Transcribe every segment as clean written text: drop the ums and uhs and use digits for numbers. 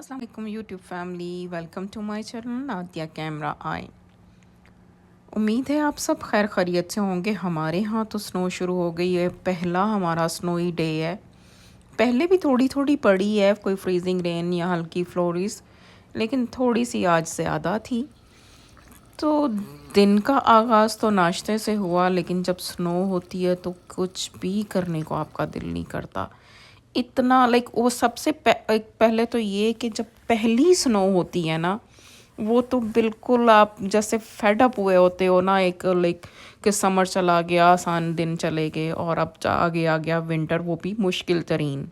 अस्सलाम वालेकुम YouTube family, welcome to my channel Nadia camera आई। उम्मीद है आप सब खैर खैरियत से होंगे। हमारे यहाँ तो स्नो शुरू हो गई है, पहला हमारा स्नोई डे है। पहले भी थोड़ी थोड़ी पड़ी है, कोई फ्रीजिंग रेन या हल्की फ्लोरिस, लेकिन थोड़ी सी आज ज़्यादा थी। तो दिन का आगाज़ तो नाश्ते से हुआ, लेकिन जब स्नो होती है तो कुछ भी करने को आपका दिल नहीं करता। इतना लाइक वो सबसे पहले तो ये कि जब पहली स्नो होती है ना, वो तो बिल्कुल आप जैसे फेड अप हुए होते हो ना, एक लाइक कि समर चला गया, आसान दिन चले गए और अब आगे आ गया विंटर, वो भी मुश्किल तरीन।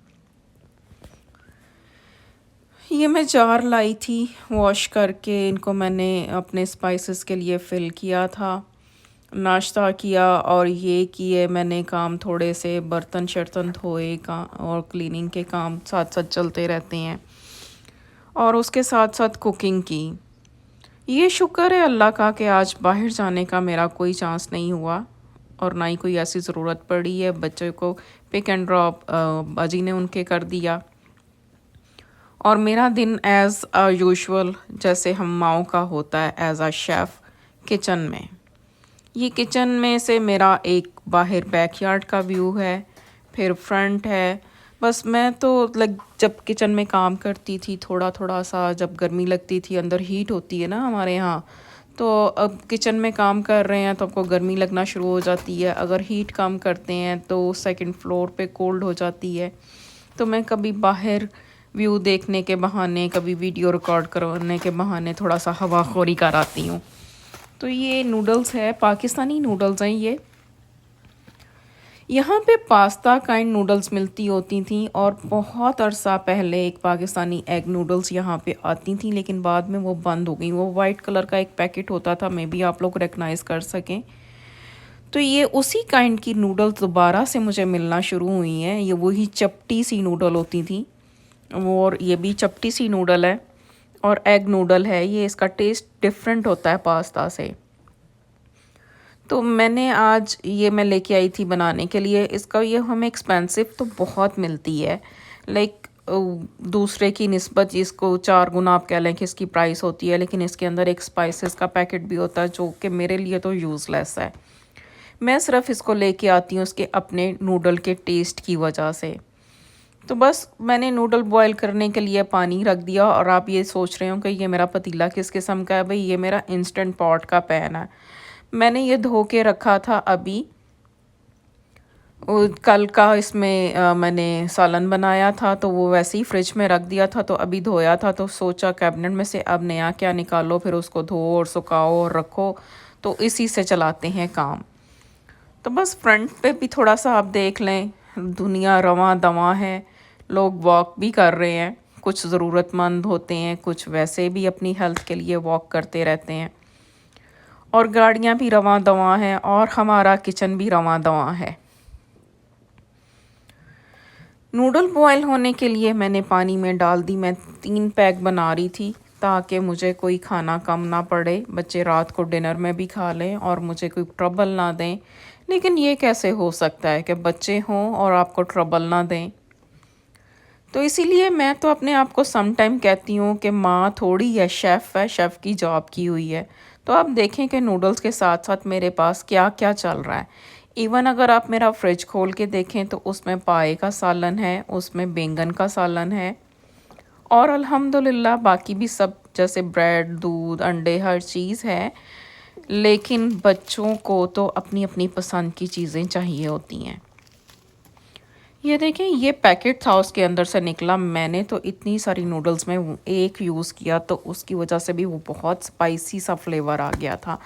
ये मैं जार लाई थी, वॉश करके इनको मैंने अपने स्पाइसेस के लिए फ़िल किया था, नाश्ता किया और ये किए मैंने काम, थोड़े से बर्तन शर्तन धोए का और क्लीनिंग के काम साथ साथ चलते रहते हैं और उसके साथ साथ कुकिंग की। ये शुक्र है अल्लाह का कि आज बाहर जाने का मेरा कोई चांस नहीं हुआ और ना ही कोई ऐसी ज़रूरत पड़ी है। बच्चे को पिक एंड ड्रॉप बाजी ने उनके कर दिया और मेरा दिन एज़ यूजुअल जैसे हम माओ का होता है, एज़ अ शेफ़ किचन में। ये किचन में से मेरा एक बाहर बैकयार्ड का व्यू है, फिर फ्रंट है। बस मैं तो लग जब किचन में काम करती थी थोड़ा थोड़ा सा, जब गर्मी लगती थी, अंदर हीट होती है ना हमारे यहाँ, तो अब किचन में काम कर रहे हैं तो आपको गर्मी लगना शुरू हो जाती है। अगर हीट काम करते हैं तो सेकंड फ्लोर पे कोल्ड हो जाती है। तो मैं कभी बाहर व्यू देखने के बहाने, कभी वीडियो रिकॉर्ड करने के बहाने थोड़ा सा हवाखोरी कर आती हूँ। तो ये नूडल्स है, पाकिस्तानी नूडल्स हैं ये। यहाँ पे पास्ता काइंड नूडल्स मिलती होती थी और बहुत अरसा पहले एक पाकिस्तानी एग नूडल्स यहाँ पे आती थी, लेकिन बाद में वो बंद हो गई। वो वाइट कलर का एक पैकेट होता था, मे बी आप लोग रिकग्नाइज़ कर सकें। तो ये उसी काइंड की नूडल्स दोबारा से मुझे मिलना शुरू हुई हैं। ये वही चपटी सी नूडल होती थी और ये भी चपटी सी नूडल है और एग नूडल है ये। इसका टेस्ट डिफरेंट होता है पास्ता से। तो मैंने आज ये मैं लेके आई थी बनाने के लिए। इसका ये हमें एक्सपेंसिव तो बहुत मिलती है, लाइक दूसरे की निस्बत इसको 4 गुना आप कह लें कि इसकी प्राइस होती है, लेकिन इसके अंदर एक स्पाइसेस का पैकेट भी होता है जो कि मेरे लिए तो यूज़लेस है। मैं सिर्फ इसको लेके आती हूँ उसके अपने नूडल के टेस्ट की वजह से। तो बस मैंने नूडल बॉईल करने के लिए पानी रख दिया और आप ये सोच रहे हो कि ये मेरा पतीला किस किस्म का है। भाई ये मेरा इंस्टेंट पॉट का पैन है। मैंने ये धो के रखा था अभी, कल का इसमें मैंने सालन बनाया था तो वो वैसे ही फ्रिज में रख दिया था। तो अभी धोया था तो सोचा कैबिनेट में से अब नया क्या निकालो, फिर उसको धो और सुखाओ और रखो, तो इसी से चलाते हैं काम। तो बस फ्रंट पे भी थोड़ा सा आप देख लें, दुनिया रवां दवां है, लोग वॉक भी कर रहे हैं, कुछ ज़रूरतमंद होते हैं, कुछ वैसे भी अपनी हेल्थ के लिए वॉक करते रहते हैं और गाड़ियाँ भी रवां दवां हैं और हमारा किचन भी रवां दवां है। नूडल बॉयल होने के लिए मैंने पानी में डाल दी। मैं 3 पैक बना रही थी ताकि मुझे कोई खाना कम ना पड़े, बच्चे रात को डिनर में भी खा लें और मुझे कोई ट्रबल ना दें। लेकिन ये कैसे हो सकता है कि बच्चे हों और आपको ट्रबल ना दें। तो इसीलिए मैं तो अपने आप को सम टाइम कहती हूँ कि माँ थोड़ी है शेफ़ है, शेफ़ की जॉब की हुई है। तो आप देखें कि नूडल्स के साथ साथ मेरे पास क्या क्या चल रहा है। इवन अगर आप मेरा फ्रिज खोल के देखें तो उसमें पाए का सालन है, उसमें बैंगन का सालन है और अल्हम्दुलिल्लाह बाकी भी सब जैसे ब्रेड, दूध, अंडे, हर चीज़ है। लेकिन बच्चों को तो अपनी अपनी पसंद की चीज़ें चाहिए होती हैं। ये देखें, ये पैकेट था उसके अंदर से निकला। मैंने तो इतनी सारी नूडल्स में एक यूज़ किया तो उसकी वजह से भी वो बहुत स्पाइसी सा फ्लेवर आ गया था।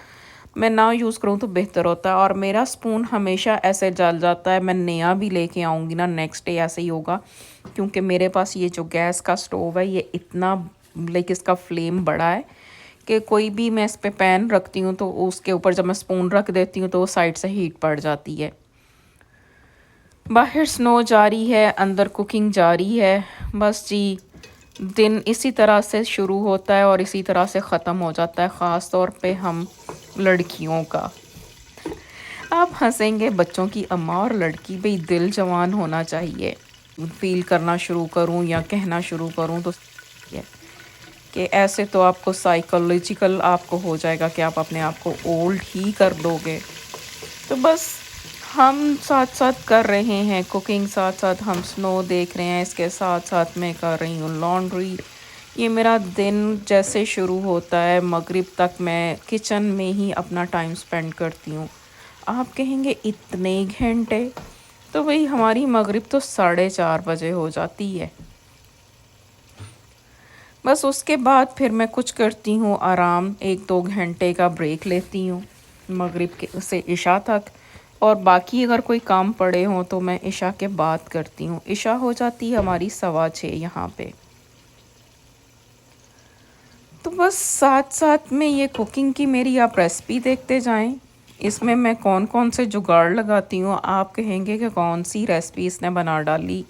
मैं ना यूज़ करूँ तो बेहतर होता है और मेरा स्पून हमेशा ऐसे जल जाता है। मैं नया भी लेके आऊँगी ना, नेक्स्ट डे ऐसे ही होगा, क्योंकि मेरे पास ये जो गैस का स्टोव है ये इतना लाइक इसका फ्लेम बड़ा है कि कोई भी मैं इस पर पैन रखती हूँ तो उसके ऊपर जब मैं स्पून रख देती हूँ तो वो साइड से हीट पड़ जाती है। बाहर स्नो जारी है, अंदर कुकिंग जारी है। बस जी, दिन इसी तरह से शुरू होता है और इसी तरह से ख़त्म हो जाता है, ख़ास तौर पे हम लड़कियों का। आप हंसेंगे, बच्चों की अम्मा और लड़की, भाई दिल जवान होना चाहिए। फील करना शुरू करूं या कहना शुरू करूं तो है कि ऐसे तो आपको साइकोलॉजिकल आपको हो जाएगा कि आप अपने आप को ओल्ड ही कर दोगे। तो बस हम साथ साथ कर रहे हैं कुकिंग, साथ साथ हम स्नो देख रहे हैं, इसके साथ साथ मैं कर रही हूँ लॉन्ड्री। ये मेरा दिन जैसे शुरू होता है, मगरिब तक मैं किचन में ही अपना टाइम स्पेंड करती हूँ। आप कहेंगे इतने घंटे? तो भाई हमारी मगरिब तो 4:30 बजे हो जाती है। बस उसके बाद फिर मैं कुछ करती हूँ आराम, 1-2 घंटे का ब्रेक लेती हूँ मगरिब के से इशा तक। और बाकी अगर कोई काम पड़े हों तो मैं इशा के बाद करती हूँ। इशा हो जाती है हमारी 6:15 यहाँ पे। तो बस साथ साथ में ये कुकिंग की मेरी आप रेसिपी देखते जाएं। इसमें मैं कौन कौन से जुगाड़ लगाती हूँ, आप कहेंगे कि कौन सी रेसिपी इसने बना डाली।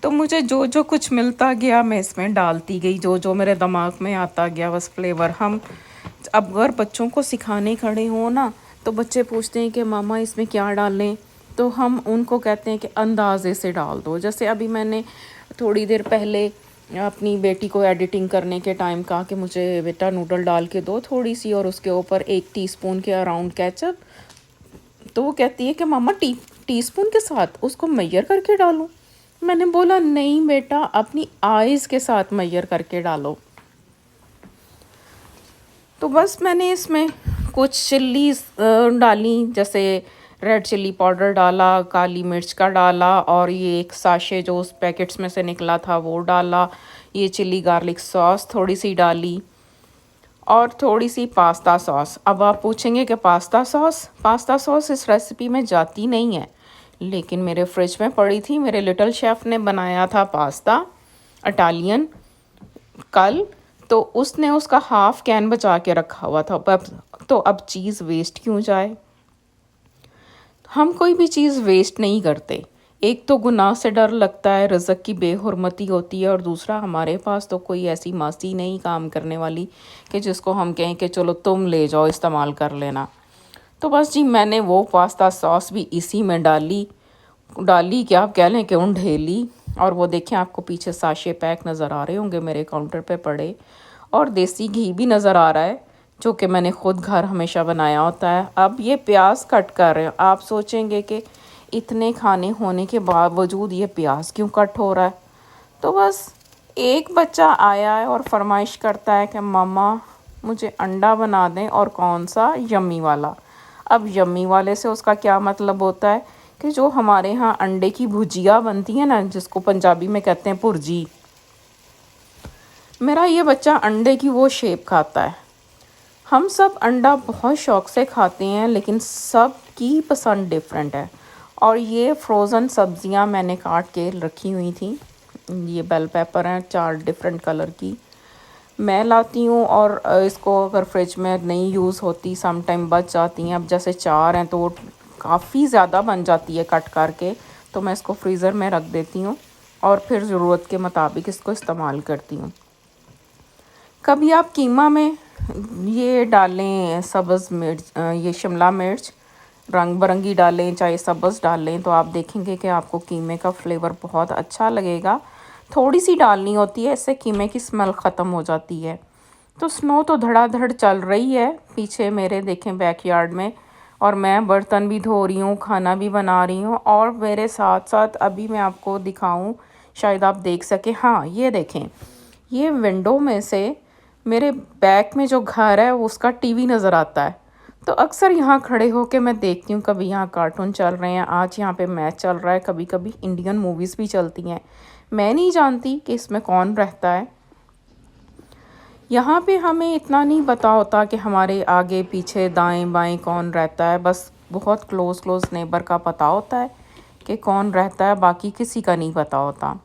तो मुझे जो जो कुछ मिलता गया मैं इसमें डालती गई, जो जो मेरे दिमाग में आता गया बस फ्लेवर। हम अब अगर बच्चों को सिखाने खड़े हों ना, तो बच्चे पूछते हैं कि मामा इसमें क्या डालें, तो हम उनको कहते हैं कि अंदाज़े से डाल दो। जैसे अभी मैंने थोड़ी देर पहले अपनी बेटी को एडिटिंग करने के टाइम कहा कि मुझे बेटा नूडल डाल के दो थोड़ी सी, और उसके ऊपर 1 टीस्पून के अराउंड केचप। तो वो कहती है कि मामा टीस्पून के साथ उसको मेजर करके डालूं। मैंने बोला नहीं बेटा, अपनी आइज़ के साथ मेजर करके डालो। तो बस मैंने इसमें कुछ चिल्लीज डाली, जैसे रेड चिल्ली पाउडर डाला, काली मिर्च का डाला, और ये एक साशे जो उस पैकेट्स में से निकला था वो डाला। ये चिल्ली गार्लिक सॉस थोड़ी सी डाली, और थोड़ी सी पास्ता सॉस। अब आप पूछेंगे कि पास्ता सॉस इस रेसिपी में जाती नहीं है, लेकिन मेरे फ्रिज में पड़ी थी। मेरे लिटिल शेफ़ ने बनाया था पास्ता इटालियन कल, तो उसने उसका हाफ कैन बचा के रखा हुआ था। तो अब चीज़ वेस्ट क्यों जाए। हम कोई भी चीज़ वेस्ट नहीं करते। एक तो गुनाह से डर लगता है, रिज़्क़ की बेहुरमती होती है, और दूसरा हमारे पास तो कोई ऐसी मासी नहीं काम करने वाली कि जिसको हम कहें कि चलो तुम ले जाओ इस्तेमाल कर लेना। तो बस जी मैंने वो पास्ता सॉस भी इसी में डाली क्या आप कह लें कि ढेली। और वो देखें, आपको पीछे साशे पैक नज़र आ रहे होंगे मेरे काउंटर पे पड़े, और देसी घी भी नज़र आ रहा है जो कि मैंने ख़ुद घर हमेशा बनाया होता है। अब ये प्याज कट कर रहे हैं। आप सोचेंगे कि इतने खाने होने के बावजूद ये प्याज क्यों कट हो रहा है। तो बस एक बच्चा आया है और फरमाइश करता है कि मम्मा मुझे अंडा बना दें, और कौन सा, यम्मी वाला। अब यम्मी वाले से उसका क्या मतलब होता है कि जो हमारे यहाँ अंडे की भुजिया बनती है ना, जिसको पंजाबी में कहते हैं भुर्जी, मेरा ये बच्चा अंडे की वो शेप खाता है। हम सब अंडा बहुत शौक़ से खाते हैं, लेकिन सब की पसंद डिफरेंट है। और ये फ्रोज़न सब्ज़ियां मैंने काट के रखी हुई थी। ये बेल पेपर हैं 4 डिफरेंट कलर की, मैं लाती हूँ, और इसको अगर फ्रिज में नहीं यूज़ होती सम टाइम बच जाती हैं। अब जैसे 4 हैं तो वो काफ़ी ज़्यादा बन जाती है कट करके, तो मैं इसको फ्रीज़र में रख देती हूँ और फिर ज़रूरत के मुताबिक इसको इस्तेमाल करती हूँ। कभी आप कीमा में ये डालें सब्ज़ मिर्च, ये शिमला मिर्च रंग बिरंगी डालें, चाहे सब्ज़ डालें, तो आप देखेंगे कि आपको कीमे का फ्लेवर बहुत अच्छा लगेगा। थोड़ी सी डालनी होती है, इससे कीमे की स्मेल ख़त्म हो जाती है। तो स्नो तो धड़ाधड़ चल रही है पीछे मेरे, देखें बैकयार्ड में, और मैं बर्तन भी धो रही हूँ, खाना भी बना रही हूँ, और मेरे साथ साथ अभी मैं आपको दिखाऊँ, शायद आप देख सकें। हाँ ये देखें, ये विंडो में से मेरे बैक में जो घर है उसका टीवी नज़र आता है। तो अक्सर यहाँ खड़े होके मैं देखती हूँ, कभी यहाँ कार्टून चल रहे हैं, आज यहाँ पे मैच चल रहा है, कभी कभी इंडियन मूवीज़ भी चलती हैं। मैं नहीं जानती कि इसमें कौन रहता है। यहाँ पे हमें इतना नहीं पता होता कि हमारे आगे पीछे दाएं बाएं कौन रहता है, बस बहुत क्लोज़ नेबर का पता होता है कि कौन रहता है, बाकी किसी का नहीं पता होता।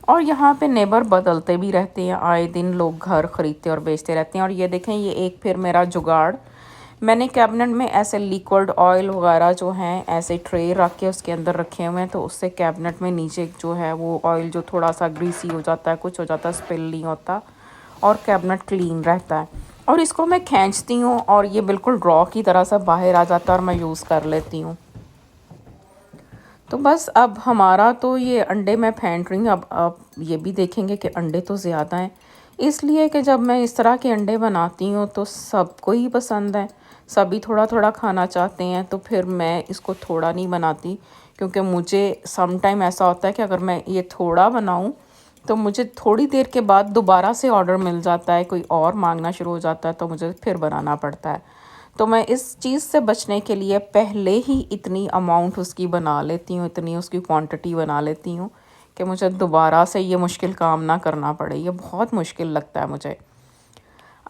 और यहाँ पे नेबर बदलते भी रहते हैं, आए दिन लोग घर ख़रीदते और बेचते रहते हैं। और ये देखें, ये एक फिर मेरा जुगाड़, मैंने कैबिनेट में ऐसे लिक्विड ऑयल वगैरह जो हैं ऐसे ट्रे रख के उसके अंदर रखे हुए हैं, तो उससे कैबिनेट में नीचे जो है वो ऑयल जो थोड़ा सा ग्रीसी हो जाता है, कुछ हो जाता है, स्पिल नहीं होता, और कैबिनेट क्लीन रहता है। और इसको मैं खींचती हूँ और ये बिल्कुल ड्रॉ की तरह से बाहर आ जाता है और मैं यूज़ कर लेती हूँ। तो बस अब हमारा तो ये अंडे मैं फेंट रही हूँ। अब ये भी देखेंगे कि अंडे तो ज़्यादा हैं, इसलिए कि जब मैं इस तरह के अंडे बनाती हूँ तो सबको ही पसंद है, सभी थोड़ा थोड़ा खाना चाहते हैं, तो फिर मैं इसको थोड़ा नहीं बनाती, क्योंकि मुझे सम टाइम ऐसा होता है कि अगर मैं ये थोड़ा बनाऊँ तो मुझे थोड़ी देर के बाद दोबारा से ऑर्डर मिल जाता है, कोई और मांगना शुरू हो जाता है, तो मुझे फिर बनाना पड़ता है। तो मैं इस चीज़ से बचने के लिए पहले ही इतनी अमाउंट उसकी बना लेती हूँ, इतनी उसकी क्वांटिटी बना लेती हूँ कि मुझे दोबारा से ये मुश्किल काम ना करना पड़े। ये बहुत मुश्किल लगता है मुझे।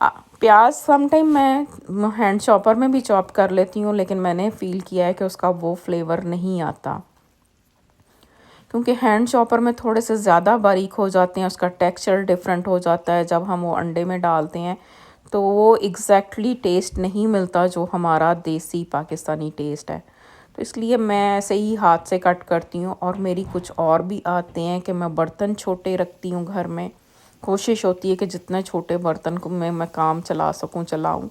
प्याज सम टाइम मैं हैंड चॉपर में भी चॉप कर लेती हूँ, लेकिन मैंने फ़ील किया है कि उसका वो फ्लेवर नहीं आता, क्योंकि हैंड चॉपर में थोड़े से ज़्यादा बारीक हो जाते हैं, उसका टेक्सचर डिफरेंट हो जाता है। जब हम वो अंडे में डालते हैं तो वो एग्जैक्टली टेस्ट नहीं मिलता जो हमारा देसी पाकिस्तानी टेस्ट है। तो इसलिए मैं ऐसे ही हाथ से कट करती हूँ। और मेरी कुछ और भी आते हैं कि मैं बर्तन छोटे रखती हूँ घर में, कोशिश होती है कि जितने छोटे बर्तन को मैं काम चला सकूँ चलाऊँ,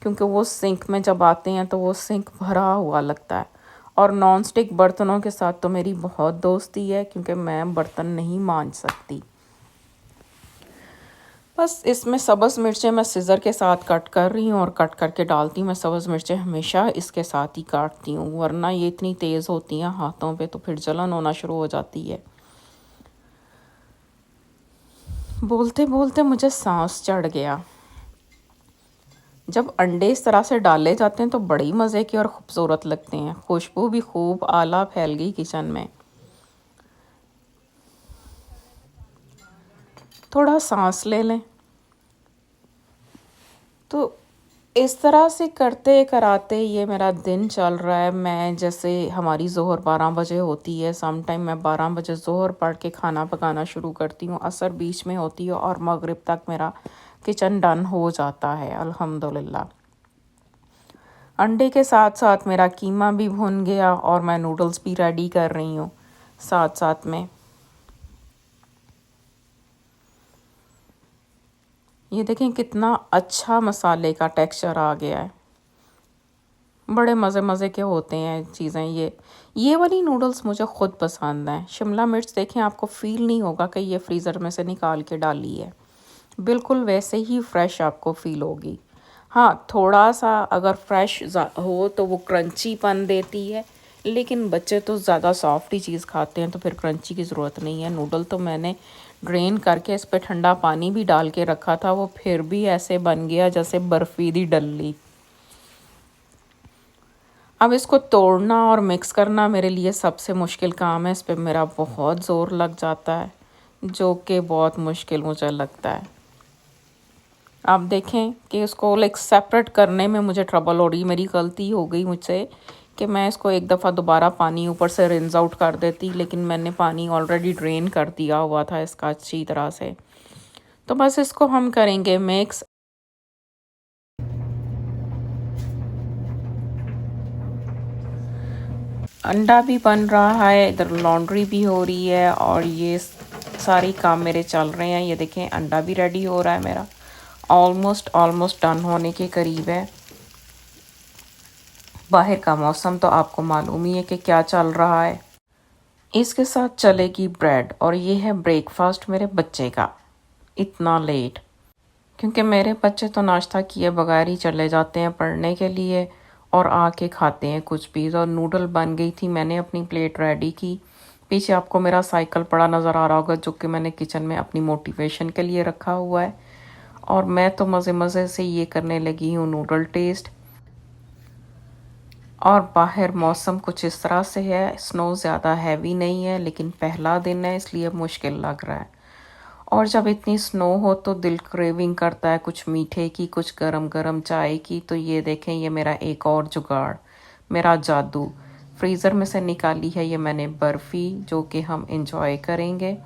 क्योंकि वो सिंक में जब आते हैं तो वो सिंक भरा हुआ लगता है। और नॉन स्टिक बर्तनों के साथ तो मेरी बहुत दोस्ती है, क्योंकि मैं बर्तन नहीं मांज सकती। बस इसमें सब्ज़ मिर्चें मैं सिज़र के साथ कट कर रही हूँ और कट करके डालती हूँ। मैं सब्ज़ मिर्चें हमेशा इसके साथ ही काटती हूँ, वरना ये इतनी तेज़ होती हैं हाथों पे तो फिर जलन होना शुरू हो जाती है। बोलते बोलते मुझे सांस चढ़ गया। जब अंडे इस तरह से डाले जाते हैं तो बड़ी मज़े के और ख़ूबसूरत लगते हैं, खुशबू भी खूब आला फैल गई किचन में। थोड़ा सांस ले लें। तो इस तरह से करते कराते ये मेरा दिन चल रहा है। मैं जैसे हमारी ज़ोहर 12 बजे होती है, सम टाइम मैं 12 बजे ज़ोहर पढ़ के खाना पकाना शुरू करती हूँ, असर बीच में होती है और मगरिब तक मेरा किचन डन हो जाता है अल्हम्दुलिल्लाह। अंडे के साथ साथ मेरा कीमा भी भुन गया और मैं नूडल्स भी रेडी कर रही हूँ साथ साथ में। ये देखें कितना अच्छा मसाले का टेक्सचर आ गया है, बड़े मज़े मज़े के होते हैं चीज़ें। ये वाली नूडल्स मुझे ख़ुद पसंद हैं। शिमला मिर्च देखें, आपको फ़ील नहीं होगा कि ये फ्रीज़र में से निकाल के डाली है, बिल्कुल वैसे ही फ्रेश आपको फ़ील होगी। हाँ, थोड़ा सा अगर फ्रेश हो तो वो क्रंचीपन देती है, लेकिन बच्चे तो ज़्यादा सॉफ्ट ही चीज़ खाते हैं, तो फिर क्रंची की ज़रूरत नहीं है। नूडल तो मैंने ड्रेन करके इस पर ठंडा पानी भी डाल के रखा था, वो फिर भी ऐसे बन गया जैसे बर्फ़ी दी डल्ली। अब इसको तोड़ना और मिक्स करना मेरे लिए सबसे मुश्किल काम है। इस पे मेरा बहुत ज़ोर लग जाता है, जो कि बहुत मुश्किल मुझे लगता है। आप देखें कि इसको लाइक सेपरेट करने में मुझे ट्रबल हो रही। मेरी गलती हो गई मुझसे कि मैं इसको एक दफ़ा दोबारा पानी ऊपर से रिंस आउट कर देती, लेकिन मैंने पानी ऑलरेडी ड्रेन कर दिया हुआ था इसका अच्छी तरह से। तो बस इसको हम करेंगे मिक्स। अंडा भी बन रहा है, इधर लॉन्ड्री भी हो रही है और ये सारे काम मेरे चल रहे हैं। ये देखें अंडा भी रेडी हो रहा है मेरा, ऑलमोस्ट डन होने के करीब है। बाहर का मौसम तो आपको मालूम ही है कि क्या चल रहा है। इसके साथ चलेगी ब्रेड और ये है ब्रेकफास्ट मेरे बच्चे का, इतना लेट, क्योंकि मेरे बच्चे तो नाश्ता किए बगैर ही चले जाते हैं पढ़ने के लिए और आके खाते हैं कुछ भी। और नूडल बन गई थी, मैंने अपनी प्लेट रेडी की। पीछे आपको मेरा साइकिल पड़ा नज़र आ रहा होगा, जो कि मैंने किचन में अपनी मोटिवेशन के लिए रखा हुआ है। और मैं तो मज़े मज़े से ये करने लगी हूँ नूडल टेस्ट। और बाहर मौसम कुछ इस तरह से है, स्नो ज़्यादा हैवी नहीं है, लेकिन पहला दिन है इसलिए मुश्किल लग रहा है। और जब इतनी स्नो हो तो दिल क्रेविंग करता है कुछ मीठे की, कुछ गरम गरम चाय की। तो ये देखें, ये मेरा एक और जुगाड़, मेरा जादू फ्रीज़र में से निकाली है ये मैंने बर्फ़ी, जो कि हम इंजॉय करेंगे।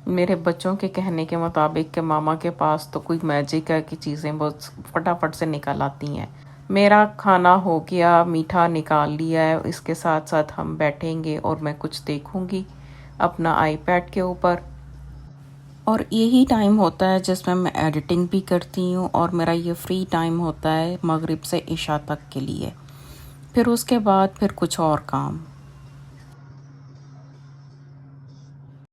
मेरे बच्चों के कहने के मुताबिक कि मामा के पास तो कोई मैजिक है कि चीज़ें बहुत फटाफट से निकल आती हैं। मेरा खाना हो गया, मीठा निकाल लिया है, इसके साथ साथ हम बैठेंगे और मैं कुछ देखूंगी अपना आईपैड के ऊपर। और यही टाइम होता है जिसमें मैं एडिटिंग भी करती हूँ और मेरा ये फ्री टाइम होता है मगरिब से इशा तक के लिए। फिर उसके बाद फिर कुछ और काम।